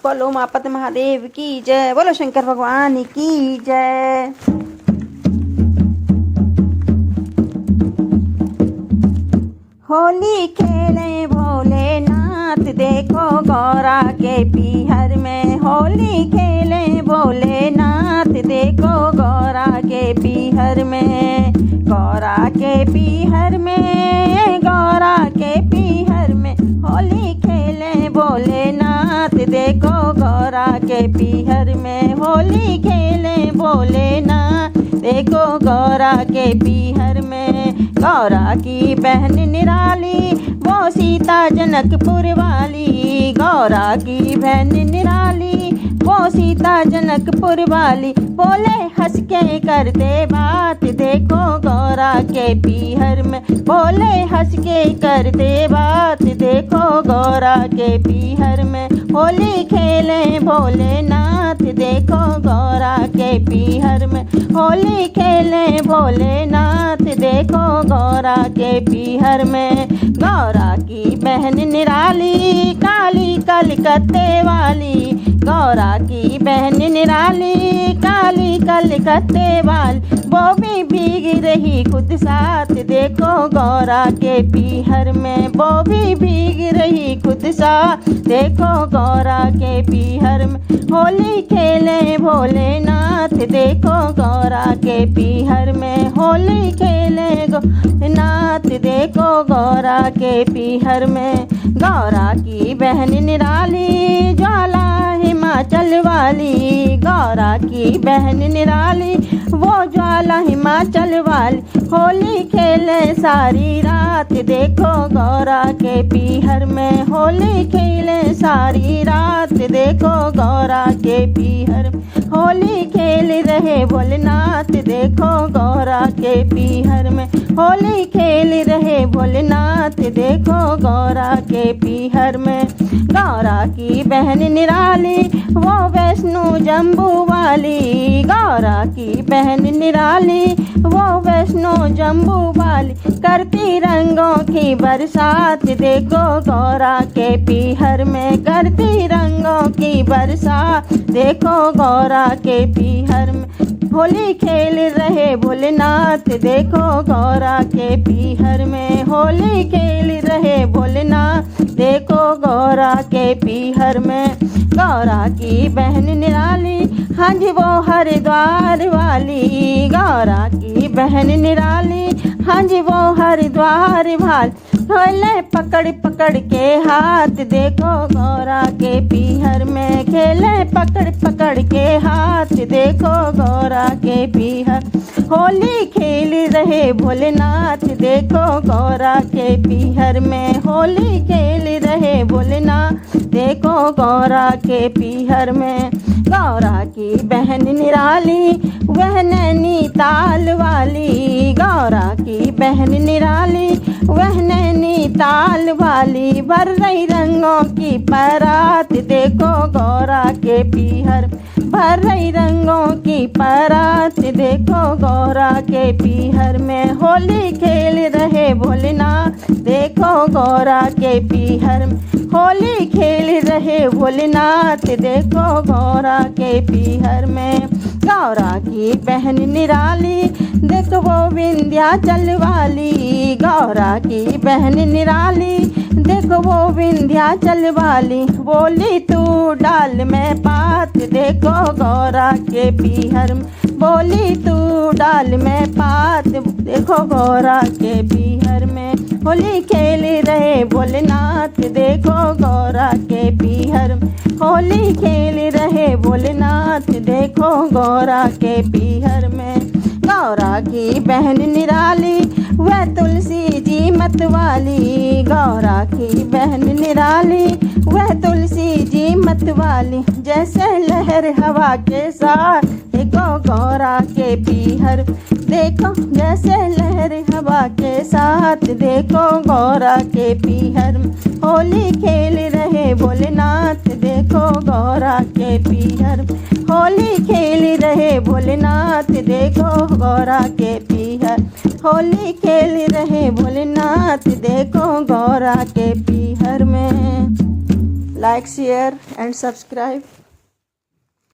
बोलो मापत महादेव की जय, बोलो शंकर भगवान की जय। होली खेले भोलेनाथ देखो गौरा के पीहर में, होली खेले भोलेनाथ देखो गौरा के पीहर में, गौरा के पीहर में, गौरा के पीहर में होली खेले भोलेनाथ देखो गौरा के पीहर में, होली खेले भोलेनाथ देखो गौरा के पीहर में। गौरा की बहन निराली वो सीता जनकपुर वाली, गौरा की बहन निराली वो सीता जनकपुर वाली, बोले हंस के करते बात देखो गौरा के पीहर में, बोले हंस के करते बात देखो गौरा के पीहर में। होली खेले भोलेनाथ देखो गौरा के पीहर में, होली खेले भोलेनाथ देखो गौरा के पीहर में। गौरा की बहन निराली काली कलकत्ते वाली, गौरा की बहन निराली काली कलकत्ते वाली, वो भी भीग रही खुद साथ देखो गौरा के पीहर में, वो भी भीग रही खुद साथ देखो गौरा के पीहर में। होली खेले भोलेनाथ देखो गौरा के पीहर में, होली खेले भोलेनाथ देखो गौरा के पीहर में। गौरा की बहन निराली ज्वाला हिमाचल वाली, गौरा की बहन निराली वो ज्वाला हिमाचल वाली, होली खेले सारी रात देखो गौरा के पीहर में, होली खेले सारी रात देखो गौरा के पीहर में। होली खेल रहे भोलेनाथ देखो गौरा के पीहर में, होली खेल रहे भोलेनाथ देखो गौरा के पीहर में। गौरा की बहन निराली वो वैष्णो जम्बू वाली, गौरा की बहन निराली वो वैष्णो जम्बू वाली, करती रंगों की बरसात देखो गौरा के पीहर में, करती रंगों की बरसात देखो गौरा के पीहर में। होली खेल रहे भोलेनाथ देखो गौरा के पीहर में, होली खेल रहे भोलेनाथ देखो गौरा के पीहर में। गौरा की बहन निराली हाँ जी वो हरिद्वार वाली, गौरा की बहन निराली हाँ जी वो हरिद्वार वाली, खेले पकड़ पकड़ के हाथ देखो गौरा के पीहर में, खेले पकड़ पकड़ के हाथ देखो गौरा के पीहर। होली खेल रहे भोलेनाथ देखो गौरा के पीहर में, होली खेल रहे भोलेनाथ देखो गौरा के पीहर में। गौरा की बहन निराली वह नैनीताल वाली, गौरा की बहन निराली वह नैनीताल वाली, भर रही रंगों की परात देखो गौरा के पीहर, भर रही रंगों की परात देखो गौरा के पीहर में। होली खेल रहे भोलेनाथ देखो गौरा के पीहर में, होली खेल रहे भोलेनाथ देखो गौरा के पीहर में। गौरा की बहन निराली देखो वो विंध्याचल वाली, गौरा की बहन निराली देखो वो विंध्याचल वाली, बोली तू डाल में पात देखो गौरा के पीहर में, बोली तू डाल में पात देखो गौरा के पीहर में। होली खेल रहे भोलेनाथ देखो गौरा के पीहर में, होली खेल रहे भोलेनाथ देखो गौरा के पीहर में। गौरा की बहन निराली वह तुलसी जी मत वाली, गौरा की बहन निराली वह तुलसी जी मत वाली, जैसे लहर हवा के साथ देखो गौरा के पीहर, देखो जैसे लहर हवा के साथ देखो गौरा के पीहर। होली खेल रहे भोलेनाथ देखो गौरा के पीहर, होली खेल रहे भोलेनाथ देखो गौरा के पीहर, होली खेल रहे भोलेनाथ देखो गौरा के पीहर में। like, share and subscribe.